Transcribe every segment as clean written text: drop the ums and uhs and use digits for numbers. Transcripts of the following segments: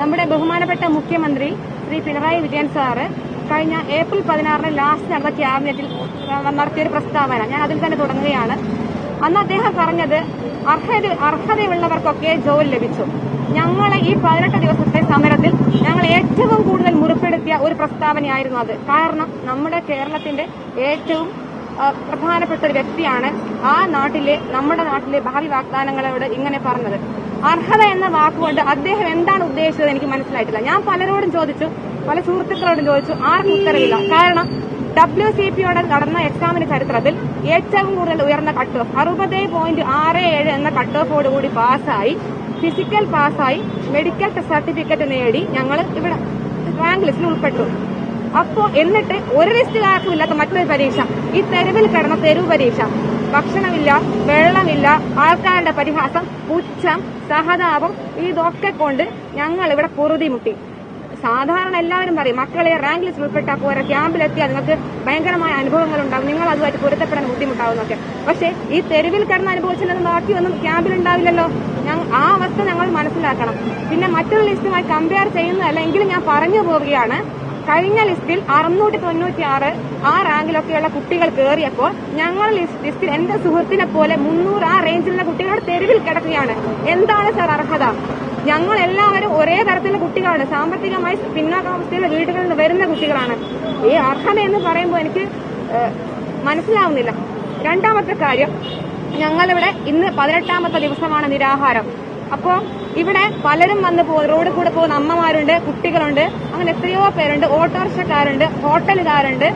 നമ്മുടെ ബഹുമാനപ്പെട്ട മുഖ്യമന്ത്രി ശ്രീ പിണറായി വിജയൻ സാറ് കഴിഞ്ഞ ഏപ്രിൽ 16 ലാസ്റ്റ് നടന്ന ക്യാബിനറ്റിൽ നടത്തിയൊരു പ്രസ്താവന, ഞാൻ അതിൽ തന്നെ തുടങ്ങുകയാണ്. അന്ന് അദ്ദേഹം പറഞ്ഞത് അർഹതയുള്ളവർക്കൊക്കെ ജോലി ലഭിച്ചു. ഞങ്ങളെ ഈ 18 ദിവസത്തെ സമരത്തിൽ ഞങ്ങൾ ഏറ്റവും കൂടുതൽ മുറിപ്പെടുത്തിയ ഒരു പ്രസ്താവനയായിരുന്നു അത്. കാരണം നമ്മുടെ കേരളത്തിന്റെ ഏറ്റവും പ്രധാനപ്പെട്ട ഒരു വ്യക്തിയാണ് നമ്മുടെ നാട്ടിലെ ഭാവി വാഗ്ദാനങ്ങളോട് ഇങ്ങനെ പറഞ്ഞത്. അർഹത എന്ന വാക്കുകൊണ്ട് അദ്ദേഹം എന്താണ് ഉദ്ദേശിച്ചത് എനിക്ക് മനസ്സിലായിട്ടില്ല. ഞാൻ പലരോടും ചോദിച്ചു, പല സുഹൃത്തുക്കളോടും ചോദിച്ചു, ആർക്കും ഉത്തരവില്ല. കാരണം WCPയോടെ നടന്ന എക്സാമിന് ചരിത്രത്തിൽ ഏറ്റവും കൂടുതൽ ഉയർന്ന കട്ട് ഓഫ് 60.67 എന്ന കട്ട് ഓഫോടുകൂടി പാസ്സായി, ഫിസിക്കൽ പാസ്സായി, മെഡിക്കൽ സർട്ടിഫിക്കറ്റ് നേടി ഞങ്ങൾ ഇവിടെ റാങ്ക് ലിസ്റ്റിൽ ഉൾപ്പെട്ടു. എന്നിട്ട് ഒരു ലിസ്റ്റുകാർക്കും ഇല്ലാത്ത മറ്റൊരു പരീക്ഷ, ഈ തെരുവിൽ കിടന്ന തെരുവ് പരീക്ഷ, ഭക്ഷണമില്ല, വെള്ളമില്ല, ആൾക്കാരുടെ പരിഹാസം, പുച്ഛം, സഹതാപം, ഇതൊക്കെ കൊണ്ട് ഞങ്ങൾ ഇവിടെ പൊറുതിമുട്ടി. സാധാരണ എല്ലാവരും പറയും, മക്കളെ റാങ്ക് ലിസ്റ്റിൽ ഉൾപ്പെട്ടാൽ പോരാ, ക്യാമ്പിലെത്തിയാൽ നിങ്ങൾക്ക് ഭയങ്കരമായ അനുഭവങ്ങൾ ഉണ്ടാവും, നിങ്ങൾ അതുമായിട്ട് പൊരുത്തപ്പെടാൻ ബുദ്ധിമുട്ടാവുന്നൊക്കെ. പക്ഷേ ഈ തെരുവിൽ കിടന്ന് അനുഭവിച്ചില്ലെന്ന് ബാക്കിയൊന്നും ക്യാമ്പിലുണ്ടാവില്ലല്ലോ. ആ അവസ്ഥ ഞങ്ങൾ മനസ്സിലാക്കണം. പിന്നെ മറ്റൊരു ലിസ്റ്റുമായി കമ്പയർ ചെയ്യുന്നതല്ലെങ്കിലും ഞാൻ പറഞ്ഞു പോവുകയാണ്, കഴിഞ്ഞ ലിസ്റ്റിൽ 696 ആ റാങ്കിലൊക്കെയുള്ള കുട്ടികൾ കയറിയപ്പോൾ ഞങ്ങൾ ലിസ്റ്റിൽ എന്റെ സുഹൃത്തിനെ പോലെ 300 ആ റേഞ്ചിലുള്ള കുട്ടികൾ തെരുവിൽ കിടക്കുകയാണ്. എന്താണ് സാർ അർഹത? ഞങ്ങൾ എല്ലാവരും ഒരേ തരത്തിലുള്ള കുട്ടികളാണ്, സാമ്പത്തികമായി പിന്നാക്കാവസ്ഥയിലുള്ള വീടുകളിൽ നിന്ന് വരുന്ന കുട്ടികളാണ്. ഈ അർഹത എന്ന് പറയുമ്പോൾ എനിക്ക് മനസ്സിലാവുന്നില്ല. രണ്ടാമത്തെ കാര്യം, ഞങ്ങളിവിടെ ഇന്ന് 18ാമത്തെ ദിവസമാണ് നിരാഹാരം. അപ്പോ ഇവിടെ പലരും വന്ന് റോഡിൽ കൂടെ പോകുന്ന അമ്മമാരുണ്ട്, കുട്ടികളുണ്ട്, അങ്ങനെ എത്രയോ പേരുണ്ട്, ഓട്ടോറിക്ഷക്കാരുണ്ട്, ഹോട്ടലുകാരുണ്ട്,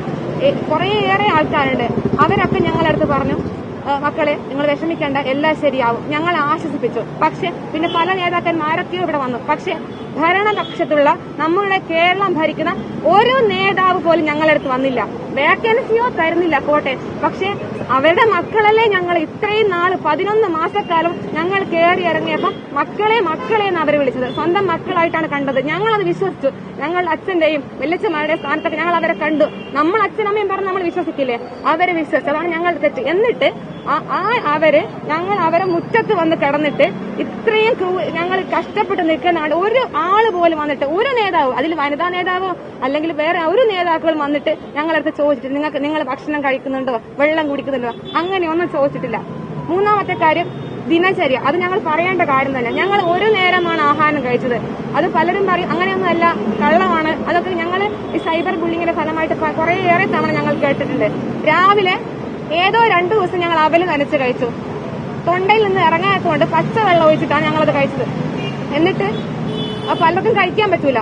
കുറേയേറെ ആൾക്കാരുണ്ട്. അവരൊക്കെ ഞങ്ങളടുത്ത് പറഞ്ഞു, മക്കളെ നിങ്ങൾ വിഷമിക്കേണ്ട, എല്ലാം ശരിയാവും, ഞങ്ങൾ ആശ്വസിപ്പിച്ചു. പക്ഷെ പിന്നെ പല നേതാക്കന്മാരൊക്കെയോ ഇവിടെ വന്നു. പക്ഷെ ഭരണപക്ഷത്തുള്ള നമ്മളുടെ കേരളം ഭരിക്കുന്ന ഒരു നേതാവ് പോലും ഞങ്ങളടുത്ത് വന്നില്ല. വേക്കൻസിയോ തരുന്നില്ല പോട്ടെ, പക്ഷെ അവരുടെ മക്കളല്ലേ ഞങ്ങൾ ഇത്രയും നാള് 11 മാസക്കാലം ഞങ്ങൾ കയറി ഇറങ്ങിയപ്പം മക്കളെ എന്ന് അവർ വിളിച്ചത്. സ്വന്തം മക്കളായിട്ടാണ് കണ്ടത്. ഞങ്ങളത് വിശ്വസിച്ചു. ഞങ്ങളുടെ അച്ഛന്റെയും വെല്ലച്ചമാരുടെ സ്ഥാനത്തൊക്കെ ഞങ്ങൾ അവരെ കണ്ടു. നമ്മൾ അച്ഛനമ്മയും പറഞ്ഞ് നമ്മൾ വിശ്വസിക്കില്ലേ, അവരെ വിശ്വസിച്ചു. അതാണ് ഞങ്ങളുടെ തെറ്റ്. എന്നിട്ട് ഞങ്ങൾ അവരെ മുറ്റത്ത് വന്ന് കിടന്നിട്ട് ഇത്രയും ഞങ്ങൾ കഷ്ടപ്പെട്ട് നിൽക്കുന്നതാണ്. ഒരു ആള് പോലും വന്നിട്ട്, ഒരു നേതാവ്, അതിൽ വനിതാ നേതാവോ അല്ലെങ്കിൽ വേറെ ഒരു നേതാക്കളും വന്നിട്ട് ഞങ്ങളടുത്ത് ചോദിച്ചിട്ട് നിങ്ങൾ ഭക്ഷണം കഴിക്കുന്നുണ്ടോ, വെള്ളം കുടിക്കുന്നുണ്ടോ, അങ്ങനെയൊന്നും ചോദിച്ചിട്ടില്ല. മൂന്നാമത്തെ കാര്യം, ദിനചര്യ. അത് ഞങ്ങൾ പറയേണ്ട കാര്യം തന്നെ. ഞങ്ങൾ ഒരു നേരമാണ് ആഹാരം കഴിച്ചത്. അത് പലരും പറയും അങ്ങനെയൊന്നുമല്ല, കള്ളമാണ്. അതൊക്കെ ഞങ്ങൾ ഈ സൈബർ ബുള്ളിങ്ങിന്റെ ഫലമായിട്ട് കുറേയേറെ തവണ ഞങ്ങൾ കേട്ടിട്ടുണ്ട്. രാവിലെ ഏതോ 2 ദിവസം ഞങ്ങൾ അവല് നനച്ച് കഴിച്ചു. തൊണ്ടയിൽ നിന്ന് ഇറങ്ങാത്തതുകൊണ്ട് പച്ചവെള്ളം ഒഴിച്ചിട്ടാണ് ഞങ്ങളത് കഴിച്ചത്. എന്നിട്ട് പലർക്കും കഴിക്കാൻ പറ്റൂല,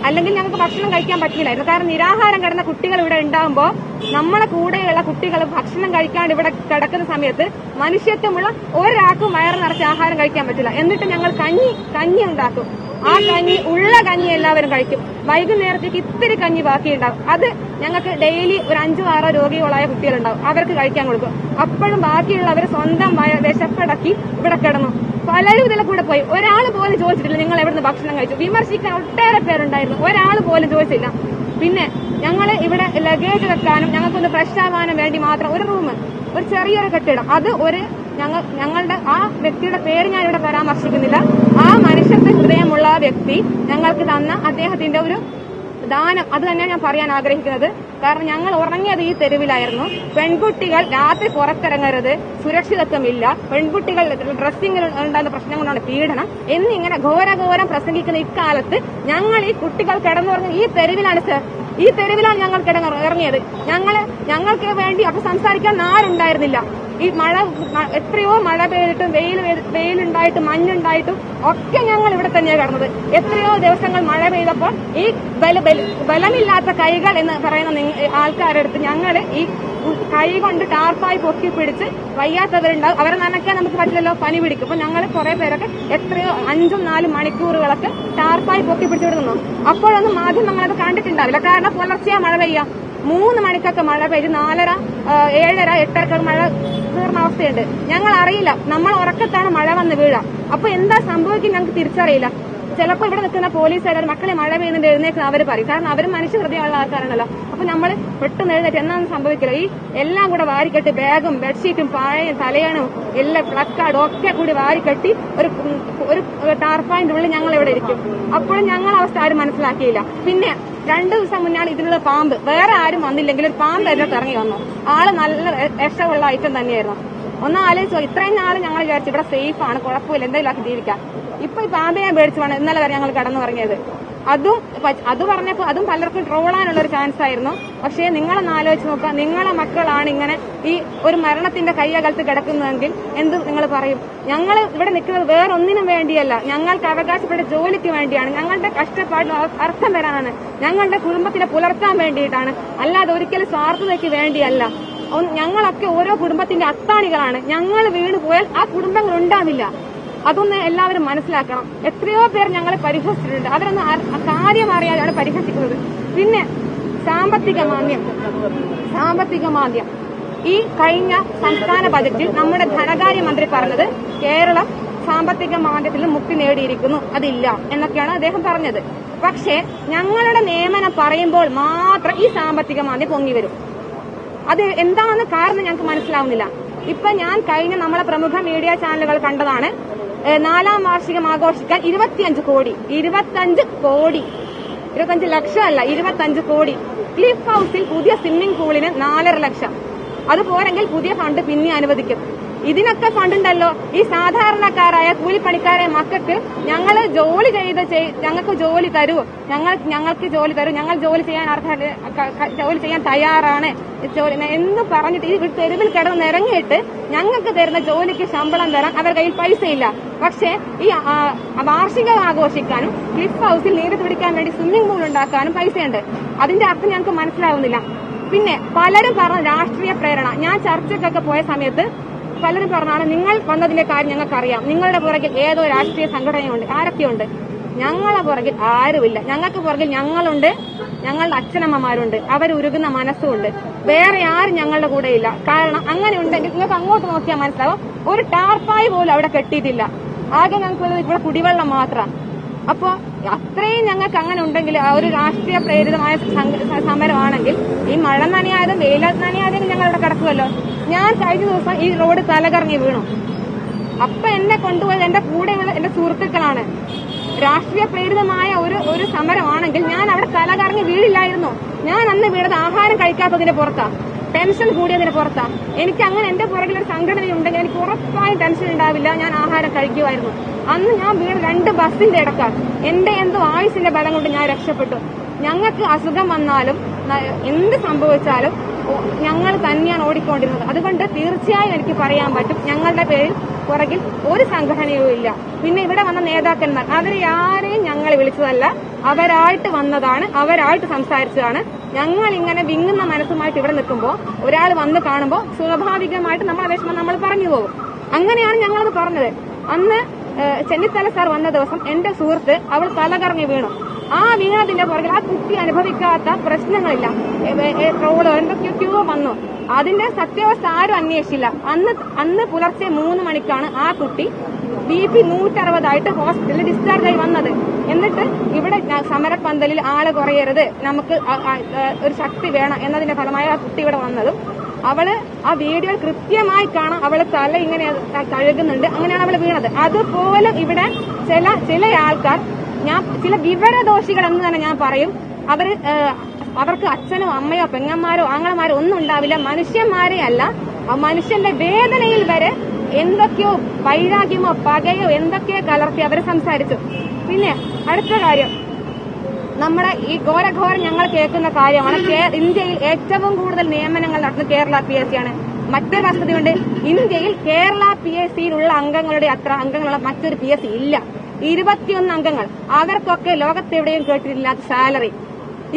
അല്ലെങ്കിൽ ഞങ്ങൾക്ക് ഭക്ഷണം കഴിക്കാൻ പറ്റില്ലായിരുന്നു. കാരണം നിരാഹാരം കിടന്ന കുട്ടികൾ ഇവിടെ ഉണ്ടാകുമ്പോൾ നമ്മളെ കൂടെയുള്ള കുട്ടികൾ ഭക്ഷണം കഴിക്കാണ്ട് ഇവിടെ കിടക്കുന്ന സമയത്ത് മനുഷ്യത്വമുള്ള ഒരാൾക്കും വയറ് നിറച്ച് ആഹാരം കഴിക്കാൻ പറ്റില്ല. എന്നിട്ട് ഞങ്ങൾ കഞ്ഞി ഉണ്ടാക്കും. ആ ഉള്ള കഞ്ഞി എല്ലാവരും കഴിക്കും. വൈകുന്നേരത്തേക്ക് ഇത്തിരി കഞ്ഞി ബാക്കിയുണ്ടാവും. അത് ഞങ്ങൾക്ക് ഡെയിലി ഒരു 5-6 രോഗികളായ കുട്ടികളുണ്ടാവും, അവർക്ക് കഴിക്കാൻ കൊടുക്കും. അപ്പോഴും ബാക്കിയുള്ളവർ സ്വന്തം വിശപ്പടക്കി ഇവിടെ കിടന്നു. പലരും ഇതിലെ കൂടെ പോയി. ഒരാൾ പോലും ചോദിച്ചിട്ടില്ല നിങ്ങൾ എവിടുന്ന് ഭക്ഷണം കഴിച്ചു. വിമർശിക്കാൻ ഒട്ടേറെ പേരുണ്ടായിരുന്നു, ഒരാൾ പോലും ചോദിച്ചില്ല. പിന്നെ ഞങ്ങൾ ഇവിടെ ലഗേജ് വെക്കാനും ഞങ്ങൾക്കൊന്ന് ഫ്രഷ് ആവാനും വേണ്ടി മാത്രം ഒരു റൂം, ഒരു ചെറിയൊരു കെട്ടിടം, അത് ഞങ്ങളുടെ ആ വ്യക്തിയുടെ പേര് ഞാൻ ഇവിടെ പരാമർശിക്കുന്നില്ല. ആ മനുഷ്യത്വ ഹൃദയമുള്ള വ്യക്തി ഞങ്ങൾക്ക് തന്ന അദ്ദേഹത്തിന്റെ ഒരു ദാനം, അത് തന്നെയാണ് ഞാൻ പറയാൻ ആഗ്രഹിക്കുന്നത്. കാരണം ഞങ്ങൾ ഉറങ്ങിയത് ഈ തെരുവിലായിരുന്നു. പെൺകുട്ടികൾ രാത്രി പുറത്തിറങ്ങരുത്, സുരക്ഷിതത്വമില്ല, പെൺകുട്ടികൾ ഡ്രസ്സിങ്ങിൽ ഉണ്ടാകുന്ന പ്രശ്നം കൊണ്ടാണ് പീഡനം എന്നിങ്ങനെ ഘോരഘോരം പ്രസംഗിക്കുന്ന ഇക്കാലത്ത് ഞങ്ങൾ ഈ കുട്ടികൾ കിടന്നുറങ്ങുന്ന ഈ തെരുവിലാണ് സർ. ഈ തെരുവിലാണ് ഞങ്ങൾ ഇറങ്ങിയത്. ഞങ്ങൾക്ക് വേണ്ടി അപ്പൊ സംസാരിക്കാൻ ആരുണ്ടായിരുന്നില്ല. ഈ എത്രയോ മഴ പെയ്തിട്ടും വെയിലുണ്ടായിട്ടും മഞ്ഞുണ്ടായിട്ടും ഒക്കെ ഞങ്ങൾ ഇവിടെ തന്നെയാണ് കിടന്നത്. എത്രയോ ദിവസങ്ങൾ മഴ പെയ്തപ്പോൾ ഈ ബലമില്ലാത്ത കൈകൾ എന്ന് പറയുന്ന ആൾക്കാരെടുത്ത് ഞങ്ങൾ ഈ കൈ കൊണ്ട് ടാർപ്പായി പൊക്കി പിടിച്ച്, വയ്യാത്തവരുണ്ടാവും, അവരെ നനയ്ക്കാൻ നമുക്ക് പറ്റില്ലല്ലോ, പനി പിടിക്കും. അപ്പൊ ഞങ്ങൾ കുറെ പേരൊക്കെ എത്രയോ 5-4 മണിക്കൂറുകളൊക്കെ ടാർപ്പായി പൊക്കി പിടിച്ചു നിന്നു. അപ്പോഴൊന്നും മാധ്യമങ്ങളത് കണ്ടിട്ടുണ്ടാവില്ല. കാരണം പുലർച്ചെയാ മഴ പെയ്യാം. 3 മണിക്കൊക്കെ മഴ പെയ്ത് 4:30, 7:30, 8:00 മഴ തീർന്ന അവസ്ഥയുണ്ട്. ഞങ്ങൾ അറിയില്ല, നമ്മൾ ഉറക്കത്താണ് മഴ വന്ന് വീഴാം. അപ്പൊ എന്താ സംഭവിക്കും ഞങ്ങൾക്ക് തിരിച്ചറിയില്ല. ചിലപ്പോൾ ഇവിടെ നിൽക്കുന്ന പോലീസുകാർ മക്കളെ മഴ പെയ്യുന്നതിന്റെ എഴുന്നേക്കുന്ന അവർ പറയും. കാരണം അവരും മനുഷ്യ ഹൃദയമുള്ള ആൾക്കാരാണല്ലോ. അപ്പൊ നമ്മൾ പെട്ടെന്ന് എഴുന്നേറ്റ് എന്നാന്ന് സംഭവിക്കില്ല. ഈ എല്ലാം കൂടെ വാരിക്കെട്ടി ബാഗും ബെഡ്ഷീറ്റും പായയും തലയണും എല്ലാം പ്ലക്കാർഡും ഒക്കെ കൂടി വാരിക്കെട്ടി ഒരു ടാർപ്പായിന്റെ ഉള്ളിൽ ഞങ്ങൾ ഇവിടെ ഇരിക്കും. അപ്പോഴും ഞങ്ങളെ അവസ്ഥ ആരും മനസ്സിലാക്കിയില്ല. പിന്നെ 2 ദിവസം മുന്നാണ് ഇതിനുള്ള പാമ്പ്, വേറെ ആരും വന്നില്ലെങ്കിൽ ഒരു പാമ്പ് അതിലോട്ട് ഇറങ്ങി വന്നു. ആള് നല്ല രക്ഷമുള്ള ഐറ്റം തന്നെയായിരുന്നു. ഒന്ന് ആലോചിച്ചോ, ഇത്രയും നാള് ഞങ്ങൾ വിചാരിച്ചു ഇവിടെ സേഫ് ആണ്, കുഴപ്പമില്ല, എന്തെങ്കിലും ആക്കി ജീവിക്കാം. ഇപ്പൊ ഈ പാമ്പിനെ പേടിച്ചു വേണം ഇന്നലെ വരെ ഞങ്ങൾ കടന്നുറങ്ങിയത്. അത് പറഞ്ഞപ്പോൾ അതും പലർക്കും ട്രോളാനുള്ള ഒരു ചാൻസ് ആയിരുന്നു. പക്ഷേ നിങ്ങളൊന്ന് ആലോചിച്ച് നോക്കുക, നിങ്ങളെ മക്കളാണ് ഇങ്ങനെ ഈ ഒരു മരണത്തിന്റെ കയ്യകലത്ത് കിടക്കുന്നതെങ്കിൽ എന്ത് നിങ്ങൾ പറയും? ഞങ്ങൾ ഇവിടെ നിൽക്കുന്നത് വേറൊന്നിനും വേണ്ടിയല്ല, ഞങ്ങൾക്ക് അവകാശപ്പെട്ട ജോലിക്ക് വേണ്ടിയാണ്, ഞങ്ങളുടെ കഷ്ടപ്പാടിന് അർത്ഥം വരാനാണ്, ഞങ്ങളുടെ കുടുംബത്തിനെ പുലർത്താൻ വേണ്ടിയിട്ടാണ്, അല്ലാതെ ഒരിക്കലും സ്വാർത്ഥതയ്ക്ക് വേണ്ടിയല്ല. ഞങ്ങളൊക്കെ ഓരോ കുടുംബത്തിന്റെ അത്താണികളാണ്. ഞങ്ങൾ വീണ് പോയാൽ ആ കുടുംബങ്ങൾ ഉണ്ടാവില്ല. അതൊന്ന് എല്ലാവരും മനസ്സിലാക്കണം. എത്രയോ പേർ ഞങ്ങളെ പരിഹസിച്ചിട്ടുണ്ട്. അവരൊന്നും കാര്യം അറിയാതെയാണ് പരിഹസിക്കുന്നത്. പിന്നെ സാമ്പത്തിക മാന്ദ്യം ഈ കഴിഞ്ഞ സംസ്ഥാന ബജറ്റിൽ നമ്മുടെ ധനകാര്യമന്ത്രി പറഞ്ഞത് കേരളം സാമ്പത്തിക മാന്ദ്യത്തിൽ മുക്തി നേടിയിരിക്കുന്നു, അതില്ല എന്നൊക്കെയാണ് അദ്ദേഹം പറഞ്ഞത്. പക്ഷേ ഞങ്ങളുടെ നിയമനം പറയുമ്പോൾ മാത്രം ഈ സാമ്പത്തിക മാന്ദ്യം പൊങ്ങി വരും. അത് എന്താണെന്ന് കാരണം ഞങ്ങൾക്ക് മനസ്സിലാവുന്നില്ല. ഇപ്പൊ ഞാൻ കഴിഞ്ഞ നമ്മളെ പ്രമുഖ മീഡിയ ചാനലുകൾ കണ്ടതാണ്, 4ാം വാർഷികം ആഘോഷിക്കാൻ 25 കോടി 25 ലക്ഷമല്ല 25 കോടി. ക്ലിഫ് ഹൌസിൽ പുതിയ സ്വിമ്മിംഗ് പൂളിന് 4.5 ലക്ഷം. അത് പോരെങ്കിൽ പുതിയ ഫണ്ട് പിന്നെ അനുവദിക്കും. ഇതിനൊക്കെ ഫണ്ടുണ്ടല്ലോ. ഈ സാധാരണക്കാരായ കൂലിപ്പണിക്കാരായ മക്കൾക്ക് ഞങ്ങൾ ഞങ്ങൾക്ക് ജോലി തരൂ, ഞങ്ങൾക്ക് ജോലി തരൂ, ഞങ്ങൾ ജോലി ചെയ്യാൻ തയ്യാറാണ് എന്ന് പറഞ്ഞിട്ട് ഈ തെരുവിൽ കിടന്ന് ഇറങ്ങിയിട്ട് ഞങ്ങൾക്ക് തരുന്ന ജോലിക്ക് ശമ്പളം തരാൻ അവരുടെ കയ്യിൽ പൈസയില്ല. പക്ഷേ ഈ വാർഷികം ആഘോഷിക്കാനും ക്ലിഫ് ഹൌസിൽ നീര് പിടിക്കാൻ വേണ്ടി സ്വിമ്മിംഗ് പൂൾ ഉണ്ടാക്കാനും പൈസയുണ്ട്. അതിന്റെ അർത്ഥം ഞങ്ങൾക്ക് മനസ്സിലാവുന്നില്ല. പിന്നെ പലരും പറഞ്ഞ രാഷ്ട്രീയ പ്രേരണ. ഞാൻ ചർച്ചയ്ക്കൊക്കെ പോയ സമയത്ത് പലരും പറഞ്ഞാണ് നിങ്ങൾ വന്നതിന്റെ കാര്യം ഞങ്ങൾക്കറിയാം, നിങ്ങളുടെ പുറകിൽ ഏതോ രാഷ്ട്രീയ സംഘടനയുണ്ട്. ആരൊക്കെയുണ്ട്? ഞങ്ങളെ പുറകിൽ ആരുമില്ല. ഞങ്ങൾക്ക് പുറകിൽ ഞങ്ങളുണ്ട്, ഞങ്ങളുടെ അച്ഛനമ്മമാരുണ്ട്, അവരുരുകുന്ന മനസ്സുണ്ട്. വേറെ ആരും ഞങ്ങളുടെ കൂടെ ഇല്ല. കാരണം അങ്ങനെ ഉണ്ടെങ്കിൽ നിങ്ങൾക്ക് അങ്ങോട്ട് നോക്കിയാൽ മനസ്സിലാവും, ഒരു ടാർപ്പായി പോലും അവിടെ കെട്ടിയിട്ടില്ല. ആകെ ഞങ്ങൾക്ക് ഇവിടെ കുടിവെള്ളം മാത്രം. അപ്പോ അത്രയും ഞങ്ങൾക്ക് അങ്ങനെ ഉണ്ടെങ്കിൽ ഒരു രാഷ്ട്രീയ പ്രേരിതമായ സമരമാണെങ്കിൽ ഈ മഴ നനയായതും വെയിലത്ത് നനയായതും ഞങ്ങൾ ഇവിടെ കിടക്കുമല്ലോ. ഞാൻ കഴിഞ്ഞ ദിവസം ഈ റോഡ് തലകറങ്ങി വീണു. അപ്പൊ എന്നെ കൊണ്ടുപോയത് എന്റെ കൂടെയുള്ള എന്റെ സുഹൃത്തുക്കളാണ്. രാഷ്ട്രീയ പ്രേരിതമായ ഒരു സമരമാണെങ്കിൽ ഞാൻ അവിടെ തലകറങ്ങി വീഴില്ലായിരുന്നു. ഞാൻ അന്ന് വീണത് ആഹാരം കഴിക്കാത്തതിന്റെ പുറത്താ, ടെൻഷൻ കൂടിയതിന് പുറത്താ. എനിക്ക് അങ്ങനെ എന്റെ പുറകിലൊരു സംഘടനയുണ്ടെങ്കിൽ എനിക്ക് ഉറപ്പായും ടെൻഷൻ ഉണ്ടാവില്ല, ഞാൻ ആഹാരം കഴിക്കുമായിരുന്നു. അന്ന് ഞാൻ വീണ് 2 ബസ്സിന്റെ ഇടക്കാണ്. എന്റെ എന്തോ ആയുസിന്റെ ബലം കൊണ്ട് ഞാൻ രക്ഷപ്പെട്ടു. ഞങ്ങൾക്ക് അസുഖം വന്നാലും എന്ത് സംഭവിച്ചാലും ഞങ്ങൾ തന്നെയാണ് ഓടിക്കൊണ്ടിരുന്നത്. അതുകൊണ്ട് തീർച്ചയായും എനിക്ക് പറയാൻ പറ്റും, ഞങ്ങളുടെ പേരിൽ പുറകിൽ ഒരു സംഘടനയും ഇല്ല. പിന്നെ ഇവിടെ വന്ന നേതാക്കന്മാർ അവരെ ആരെയും ഞങ്ങൾ വിളിച്ചതല്ല, അവരായിട്ട് വന്നതാണ്, അവരായിട്ട് സംസാരിച്ചതാണ്. ഞങ്ങൾ ഇങ്ങനെ വിങ്ങുന്ന മനസ്സുമായിട്ട് ഇവിടെ നിൽക്കുമ്പോൾ ഒരാൾ വന്ന് കാണുമ്പോൾ സ്വാഭാവികമായിട്ട് നമ്മളെ വിഷമം നമ്മൾ പറഞ്ഞു പോകും. അങ്ങനെയാണ് ഞങ്ങളത് പറഞ്ഞത്. അന്ന് ചെന്നിത്തല സാർ വന്ന ദിവസം എന്റെ സുഹൃത്ത് അവൾ തലകറങ്ങി വീണു. ആ വീണതിന്റെ പുറകിൽ ആ കുട്ടി അനുഭവിക്കാത്ത പ്രശ്നങ്ങളില്ല, ട്രോളോ എന്തൊക്കെയൊക്കെയോ വന്നു. അതിന്റെ സത്യാവസ്ഥ ആരും അന്വേഷിച്ചില്ല. അന്ന് പുലർച്ചെ 3 മണിക്കാണ് ആ കുട്ടി BP 160 ഹോസ്പിറ്റലിൽ ഡിസ്ചാർജ് ആയി വന്നത്. എന്നിട്ട് ഇവിടെ സമരപ്പന്തലിൽ ആള് കുറയരുത്, നമുക്ക് ഒരു ശക്തി വേണം എന്നതിന്റെ ഫലമായി ആ കുട്ടി ഇവിടെ വന്നതും അവള് ആ വീഡിയോ കൃത്യമായി കാണാം, അവള് തല ഇങ്ങനെ കഴുകുന്നുണ്ട്. അങ്ങനെയാണ് അവള് വീണത്. അതുപോലെ ഇവിടെ ചില ആൾക്കാർ, ഞാൻ ചില വിവരദോഷികൾ എന്ന് തന്നെ ഞാൻ പറയും, അവർക്ക് അച്ഛനോ അമ്മയോ പെങ്ങന്മാരോ ആങ്ങളമാരോ ഒന്നും ഉണ്ടാവില്ല, മനുഷ്യന്മാരെ അല്ല, മനുഷ്യന്റെ വേദനയിൽ വരെ എന്തൊക്കെയോ വൈരാഗ്യമോ പകയോ എന്തൊക്കെയോ കലർത്തി അവർ സംസാരിച്ചു. പിന്നെ അടുത്ത കാര്യം, നമ്മുടെ ഈ ഘോരഘോരം ഞങ്ങൾ കേൾക്കുന്ന കാര്യമാണ്, ഇന്ത്യയിൽ ഏറ്റവും കൂടുതൽ നിയമനങ്ങൾ നടത്തുന്ന കേരള PSC ആണ്. മറ്റൊരു വസ്തുതയുണ്ട്, ഇന്ത്യയിൽ കേരള PSCയിലുള്ള അംഗങ്ങളുടെ അത്ര അംഗങ്ങളുള്ള മറ്റൊരു PSC ഇല്ല. 21 അംഗങ്ങൾ. അവർക്കൊക്കെ ലോകത്തെവിടെയും കേട്ടിട്ടില്ലാത്ത സാലറി.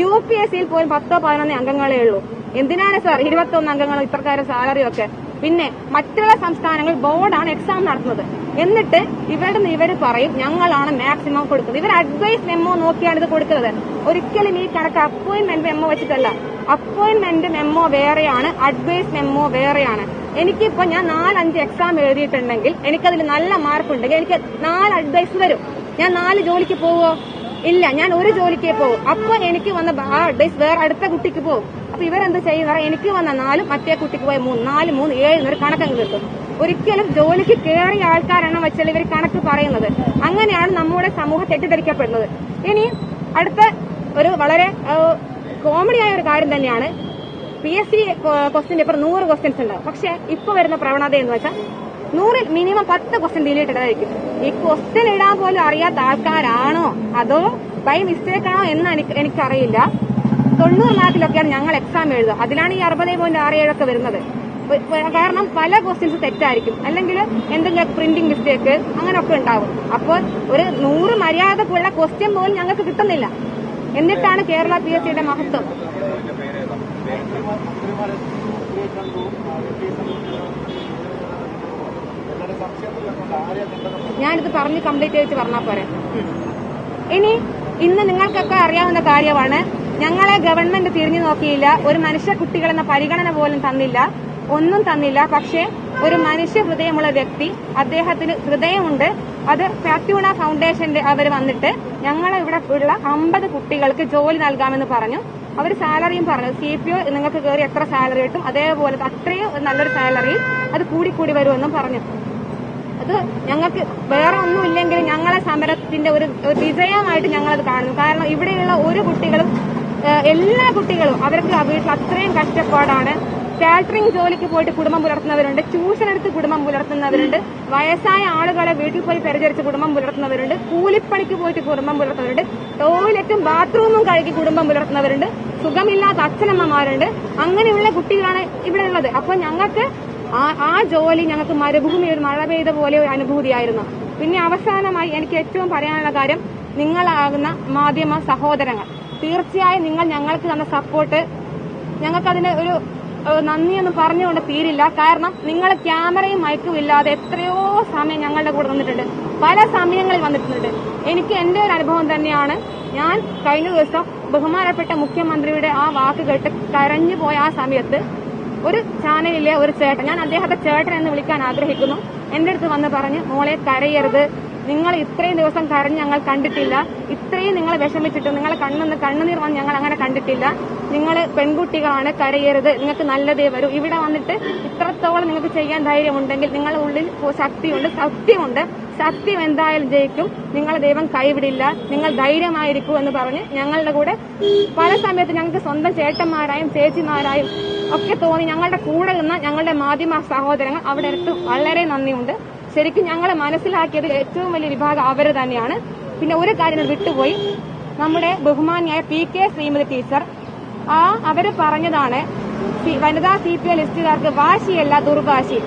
UPSCയിൽ പോലും 10-11 അംഗങ്ങളേ ഉള്ളൂ. എന്തിനാണ് സാർ 21 അംഗങ്ങൾ ഇത്രക്കാരുടെ സാലറി ഒക്കെ? പിന്നെ മറ്റുള്ള സംസ്ഥാനങ്ങൾ ബോർഡാണ് എക്സാം നടത്തുന്നത്. എന്നിട്ട് ഇവർ പറയും ഞങ്ങളാണ് മാക്സിമം കൊടുക്കുന്നത്. ഇവർ അഡ്വൈസ് മെമ്മോ നോക്കിയാണ് ഇത് കൊടുക്കുന്നത്. ഒരിക്കലും ഈ കണക്ക് അപ്പോയിന്റ്മെന്റ് മെമ്മോ വെച്ചിട്ടല്ല. അപ്പോയിന്റ്മെന്റ് മെമ്മോ വേറെയാണ്, അഡ്വൈസ് മെമ്മോ വേറെയാണ്. എനിക്കിപ്പോ ഞാൻ 4-5 എക്സാം എഴുതിയിട്ടുണ്ടെങ്കിൽ എനിക്കതിൽ നല്ല മാർക്ക് ഉണ്ടെങ്കിൽ എനിക്ക് 4 അഡ്വൈസ് വരും. ഞാൻ 4 ജോലിക്ക് പോവോ? ഇല്ല, ഞാൻ ഒരു ജോലിക്കേ പോകും. അപ്പൊ എനിക്ക് വന്ന വേറെ അടുത്ത കുട്ടിക്ക് പോകും. അപ്പൊ ഇവരെന്ത് ചെയ്യുന്ന, എനിക്ക് വന്ന 4, മറ്റേ കുട്ടിക്ക് പോയ 3, 4, 3, 7 എന്നൊരു കണക്കങ്ങ് കിട്ടും. ഒരിക്കലും ജോലിക്ക് കയറിയ ആൾക്കാരെണ്ണം വെച്ചാൽ ഇവർ കണക്ക് പറയുന്നത്. അങ്ങനെയാണ് നമ്മുടെ സമൂഹം തെറ്റിദ്ധരിക്കപ്പെടുന്നത്. ഇനി അടുത്ത ഒരു വളരെ കോമഡി ആയ ഒരു കാര്യം തന്നെയാണ്, PSC ക്വസ്റ്റ്യൻ പേപ്പർ 100 ക്വസ്റ്റ്യൻസ് ഉണ്ട്. പക്ഷെ ഇപ്പൊ വരുന്ന പ്രവണത എന്ന് വെച്ചാൽ 100-ൽ മിനിമം 10 ക്വസ്റ്റ്യൻ ഡിലീറ്റഡ് ആയിരിക്കും. ഈ ക്വസ്റ്റ്യൻ ഇടാൻ പോലും അറിയാത്ത ആൾക്കാരാണോ അതോ ബൈ മിസ്റ്റേക്ക് ആണോ എന്ന് എനിക്കറിയില്ല. 90 മാർക്കിലൊക്കെയാണ് ഞങ്ങൾ എക്സാം എഴുതുക. അതിലാണ് ഈ 60.67 ഒക്കെ വരുന്നത്. കാരണം പല ക്വസ്റ്റ്യൻസ് തെറ്റായിരിക്കും, അല്ലെങ്കിൽ എന്തെങ്കിലും പ്രിന്റിംഗ് മിസ്റ്റേക്ക് അങ്ങനെയൊക്കെ ഉണ്ടാവും. അപ്പോൾ ഒരു 100 മര്യാദക്കുള്ള ക്വസ്റ്റ്യൻ പോലും ഞങ്ങൾക്ക് കിട്ടുന്നില്ല. എന്നിട്ടാണ് കേരള PSCയുടെ മഹത്വം. ഞാനിത് പറഞ്ഞ് കംപ്ലീറ്റ് ചെയ്ത് പറഞ്ഞാൽ പോരെ. ഇനി ഇന്ന് നിങ്ങൾക്കൊക്കെ അറിയാവുന്ന കാര്യമാണ്, ഞങ്ങളെ ഗവൺമെന്റ് തിരിഞ്ഞു നോക്കിയില്ല, ഒരു മനുഷ്യ കുട്ടികളെന്ന പരിഗണന പോലും തന്നില്ല, ഒന്നും തന്നില്ല. പക്ഷേ ഒരു മനുഷ്യ ഹൃദയമുള്ള വ്യക്തി, അദ്ദേഹത്തിന് ഹൃദയമുണ്ട്. അത് ഫാറ്റ്യൂണ ഫൗണ്ടേഷന്റെ അവർ വന്നിട്ട് ഞങ്ങളെ ഇവിടെ ഉള്ള 50 കുട്ടികൾക്ക് ജോലി നൽകാമെന്ന് പറഞ്ഞു. അവർ സാലറിയും പറഞ്ഞു, CPO നിങ്ങൾക്ക് കയറി എത്ര സാലറി കിട്ടും അതേപോലെ അത്രയും നല്ലൊരു സാലറി അത് കൂടിക്കൂടി വരുമെന്നും പറഞ്ഞു. അത് ഞങ്ങൾക്ക് വേറെ ഒന്നും ഇല്ലെങ്കിൽ ഞങ്ങളെ സമരത്തിന്റെ ഒരു വിജയമായിട്ട് ഞങ്ങളത് കാണുന്നു. കാരണം ഇവിടെയുള്ള ഒരു കുട്ടികളും, എല്ലാ കുട്ടികളും അവർക്ക് വീട്ടിൽ അത്രയും കഷ്ടപ്പാടാണ്. കാറ്ററിംഗ് ജോലിക്ക് പോയിട്ട് കുടുംബം പുലർത്തുന്നവരുണ്ട്, ട്യൂഷൻ എടുത്ത് കുടുംബം പുലർത്തുന്നവരുണ്ട്, വയസ്സായ ആളുകളെ വീട്ടിൽ പോയി പരിചരിച്ച് കുടുംബം പുലർത്തുന്നവരുണ്ട്, കൂലിപ്പണിക്ക് പോയിട്ട് കുടുംബം പുലർത്തുന്നവരുണ്ട്, ടോയ്ലറ്റും ബാത്റൂമും കഴുകി കുടുംബം പുലർത്തുന്നവരുണ്ട്, സുഖമില്ലാത്ത അച്ഛനമ്മമാരുണ്ട്. അങ്ങനെയുള്ള കുട്ടികളാണ് ഇവിടെ ഉള്ളത്. അപ്പൊ ഞങ്ങൾക്ക് ആ ജോലി ഞങ്ങൾക്ക് മരുഭൂമി ഒരു മഴ പെയ്ത പോലെ ഒരു അനുഭൂതിയായിരുന്നു. പിന്നെ അവസാനമായി എനിക്ക് ഏറ്റവും പറയാനുള്ള കാര്യം, നിങ്ങളാകുന്ന മാധ്യമ സഹോദരങ്ങൾ, തീർച്ചയായും നിങ്ങൾ ഞങ്ങൾക്ക് തന്ന സപ്പോർട്ട്, ഞങ്ങൾക്കതിന് ഒരു നന്ദിയൊന്നും പറഞ്ഞുകൊണ്ട് തീരില്ല. കാരണം നിങ്ങൾ ക്യാമറയും മൈക്കും ഇല്ലാതെ എത്രയോ സമയം ഞങ്ങളുടെ കൂടെ വന്നിട്ടുണ്ട്, പല സമയങ്ങളിൽ വന്നിട്ടുണ്ട്. എനിക്ക് എന്റെ ഒരു അനുഭവം തന്നെയാണ്. ഞാൻ കഴിഞ്ഞ ദിവസം ബഹുമാനപ്പെട്ട മുഖ്യമന്ത്രിയുടെ ആ വാക്ക് കേട്ട് കരഞ്ഞു പോയ ആ സമയത്ത് ഒരു ചാനലിലെ ഒരു ചേട്ടൻ, ഞാൻ അദ്ദേഹത്തെ ചേട്ടൻ എന്ന് വിളിക്കാൻ ആഗ്രഹിക്കുന്നു, എന്റെ അടുത്ത് വന്ന് പറഞ്ഞ്, മോളെ കരയരുത്, നിങ്ങൾ ഇത്രയും ദിവസം കരഞ്ഞ് ഞങ്ങൾ കണ്ടിട്ടില്ല, ഇത്രയും നിങ്ങൾ വിഷമിച്ചിട്ട് നിങ്ങളെ കണ്ണുനീർ വന്ന് ഞങ്ങൾ അങ്ങനെ കണ്ടിട്ടില്ല, നിങ്ങൾ പെൺകുട്ടികളാണ്, കരയരുത്, നിങ്ങൾക്ക് നല്ലതേ വരൂ, ഇവിടെ വന്നിട്ട് ഇത്രത്തോളം നിങ്ങൾക്ക് ചെയ്യാൻ ധൈര്യമുണ്ടെങ്കിൽ നിങ്ങളുടെ ഉള്ളിൽ ശക്തിയുണ്ട്, സത്യമുണ്ട്, സത്യം എന്തായാലും ജയിക്കും, നിങ്ങളെ ദൈവം കൈവിടില്ല, നിങ്ങൾ ധൈര്യമായിരിക്കൂ എന്ന് പറഞ്ഞ് ഞങ്ങളുടെ കൂടെ പല സമയത്ത് ഞങ്ങൾക്ക് സ്വന്തം ചേട്ടന്മാരായും ചേച്ചിമാരായും ഒക്കെ തോന്നി ഞങ്ങളുടെ കൂടെ നിന്ന ഞങ്ങളുടെ മാധ്യമ സഹോദരങ്ങൾ അവിടെ അടുത്ത് വളരെ നന്ദിയുണ്ട്. ശരിക്കും ഞങ്ങളെ മനസ്സിലാക്കിയതിൽ ഏറ്റവും വലിയ വിഭാഗം അവർ തന്നെയാണ്. പിന്നെ ഒരു കാര്യം വിട്ടുപോയി, നമ്മുടെ ബഹുമാനിയായ PK ശ്രീമതി ടീച്ചർ അവര് പറഞ്ഞതാണ്, വനിതാ CPO ലിസ്റ്റുകാർക്ക് വാശിയല്ല ദുർവാശി.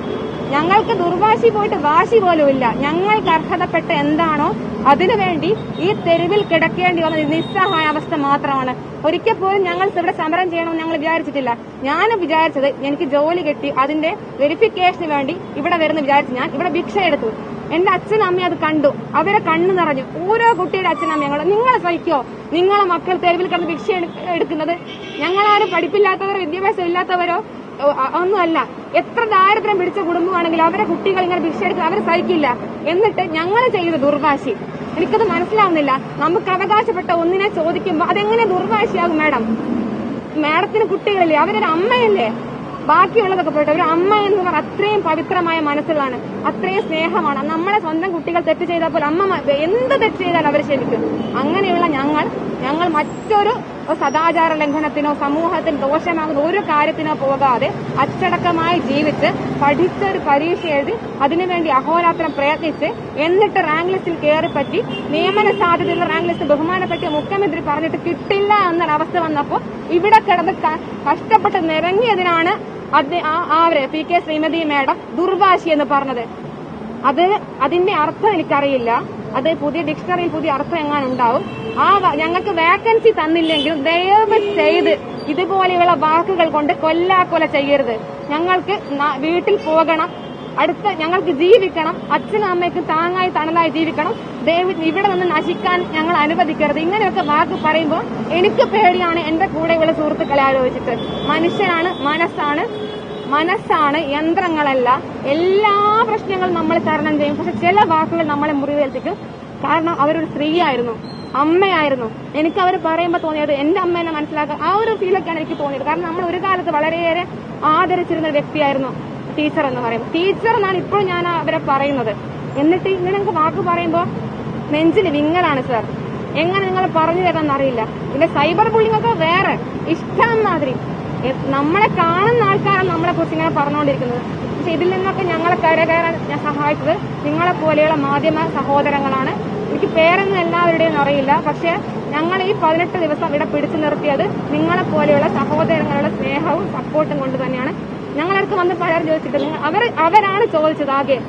ഞങ്ങൾക്ക് ദുർവാശി പോയിട്ട് വാശി പോലും ഇല്ല. ഞങ്ങൾക്ക് അർഹതപ്പെട്ട എന്താണോ അതിനുവേണ്ടി ഈ തെരുവിൽ കിടക്കേണ്ടി വന്ന നിസ്സഹായ അവസ്ഥ മാത്രമാണ്. ഒരിക്കൽ പോലും ഞങ്ങൾ ഇവിടെ സമരം ചെയ്യണമെന്ന് ഞങ്ങൾ വിചാരിച്ചിട്ടില്ല. ഞാൻ വിചാരിച്ചത് എനിക്ക് ജോലി കിട്ടി അതിന്റെ വെരിഫിക്കേഷന് വേണ്ടി ഇവിടെ വരുന്ന വിചാരിച്ചു ഞാൻ ഇവിടെ ഭിക്ഷ എടുത്തു. എന്റെ അച്ഛനും അമ്മയും അത് കണ്ടു, അവരെ കണ്ണു നിറഞ്ഞു. ഓരോ കുട്ടിയുടെ അച്ഛനും അമ്മയും നിങ്ങൾ സഹിക്കോ, നിങ്ങളെ മക്കൾ തെരുവിൽ കിടന്ന് ഭിക്ഷ എടുക്കുന്നത്? ഞങ്ങളാരും പഠിപ്പില്ലാത്തവരോ വിദ്യാഭ്യാസം ഇല്ലാത്തവരോ ഒന്നുമല്ല. എത്ര ദാരിദ്ര്യം പിടിച്ച കുടുംബമാണെങ്കിലും അവരെ കുട്ടികൾ ഇങ്ങനെ ഭിക്ഷ എടുക്കുക അവർ സഹിക്കില്ല. എന്നിട്ട് ഞങ്ങൾ ചെയ്ത ദുർവാശി എനിക്കത് മനസ്സിലാവുന്നില്ല. നമുക്ക് അവകാശപ്പെട്ട ഒന്നിനെ ചോദിക്കുമ്പോൾ അതെങ്ങനെ ദുർവാശിയാകും? മാഡത്തിന് കുട്ടികളില്ലേ? അവരൊരു അമ്മയല്ലേ? ബാക്കിയുള്ളതൊക്കെ പോയിട്ട് ഒരു അമ്മ എന്ന് പറഞ്ഞാൽ അത്രയും പവിത്രമായ മനസ്സുകളാണ്, അത്രയും സ്നേഹമാണ്. നമ്മളെ സ്വന്തം കുട്ടികൾ തെറ്റ് ചെയ്താൽ പോലും അമ്മ എന്ത് തെറ്റ് ചെയ്താൽ അവർ ക്ഷമിക്കും. അങ്ങനെയുള്ള ഞങ്ങൾ മറ്റൊരു സദാചാര ലംഘനത്തിനോ സമൂഹത്തിന് ദോഷമാകുന്ന ഒരു കാര്യത്തിനോ പോകാതെ അച്ചടക്കമായി ജീവിച്ച് പഠിച്ചൊരു പരീക്ഷ എഴുതി അതിനുവേണ്ടി അഹോരാത്രം പ്രയത്നിച്ച് എന്നിട്ട് റാങ്ക് ലിസ്റ്റിൽ കയറിപ്പറ്റി നിയമന സാധ്യതയുള്ള റാങ്ക് ലിസ്റ്റ് ബഹുമാനപ്പെട്ട മുഖ്യമന്ത്രി പറഞ്ഞിട്ട് കിട്ടില്ല എന്നൊരവസ്ഥ വന്നപ്പോൾ ഇവിടെ കിടന്ന് കഷ്ടപ്പെട്ട് നിരങ്ങിയതിനാണ് അവര് PK ശ്രീമതി മേഡം ദുർവാശി എന്ന് പറഞ്ഞത്. അതിന്റെ അർത്ഥം എനിക്കറിയില്ല. അത് പുതിയ ഡിക്ഷണറിയിൽ പുതിയ അർത്ഥം എങ്ങാനും ഉണ്ടാവും. ഞങ്ങൾക്ക് വേക്കൻസി തന്നില്ലെങ്കിൽ ദയവ് ചെയ്ത് ഇതുപോലെയുള്ള വാക്കുകൾ കൊണ്ട് കൊല്ലാക്കൊല ചെയ്യരുത്. ഞങ്ങൾക്ക് വീട്ടിൽ പോകണം, ഞങ്ങൾക്ക് ജീവിക്കണം, അച്ഛനും അമ്മയ്ക്കും താങ്ങായി തണലായി ജീവിക്കണം. ദയവ് ഇവിടെ നിന്ന് നശിക്കാൻ ഞങ്ങൾ അനുവദിക്കരുത്. ഇങ്ങനെയൊക്കെ വാക്ക് പറയുമ്പോൾ എനിക്ക് പേടിയാണ് എന്റെ കൂടെയുള്ള സുഹൃത്തുക്കളെ ആലോചിച്ചിട്ട്. മനുഷ്യനാണ്, മനസ്സാണ്, യന്ത്രങ്ങളല്ല. എല്ലാ പ്രശ്നങ്ങളും നമ്മൾ തരണം ചെയ്യും. പക്ഷെ ചില വാക്കുകൾ നമ്മളെ മുറിവേൽപ്പിക്കും. കാരണം അവരൊരു സ്ത്രീയായിരുന്നു, അമ്മയായിരുന്നു. എനിക്ക് അവർ പറയുമ്പോൾ തോന്നിയത് എന്റെ അമ്മ എന്നെ മനസ്സിലാക്കുക, ആ ഒരു ഫീലൊക്കെയാണ് എനിക്ക് തോന്നിയത്. കാരണം നമ്മൾ ഒരു കാലത്ത് വളരെയേറെ ആദരിച്ചിരുന്ന ഒരു വ്യക്തിയായിരുന്നു ടീച്ചർ എന്ന് പറയും. ടീച്ചർ എന്നാണ് ഇപ്പോൾ ഞാൻ അവരെ പറയുന്നത്. എന്നിട്ട് ഇങ്ങനെ നിങ്ങൾക്ക് വാക്ക് പറയുമ്പോൾ നെഞ്ചിന് വിങ്ങലാണ് സാർ. എങ്ങനെ നിങ്ങൾ പറഞ്ഞു തരാമെന്ന് അറിയില്ല. പിന്നെ സൈബർ ബുള്ളിംഗ് ഒക്കെ വേറെ ഇഷ്ടം മാതിരി നമ്മളെ കാണുന്ന ആൾക്കാരാണ് നമ്മളെ കുറിച്ച് ഇങ്ങനെ പറഞ്ഞുകൊണ്ടിരിക്കുന്നത്. പക്ഷെ ഇതിൽ നിന്നൊക്കെ ഞങ്ങളെ കരകയറാൻ ഞാൻ സഹായിച്ചത് നിങ്ങളെ പോലെയുള്ള മാധ്യമ സഹോദരങ്ങളാണ്. എനിക്ക് പേരൊന്നും എല്ലാവരുടെയും അറിയില്ല. പക്ഷെ ഞങ്ങൾ ഈ 18 ദിവസം ഇവിടെ പിടിച്ചു നിർത്തിയത് നിങ്ങളെ പോലെയുള്ള സഹോദരങ്ങളുടെ സ്നേഹവും സപ്പോർട്ടും കൊണ്ട് തന്നെയാണ്. ഞങ്ങളടുത്ത് വന്ന് പലരും ചോദിച്ചിട്ട് അവരാണ് ചോദിച്ചത് ആകെ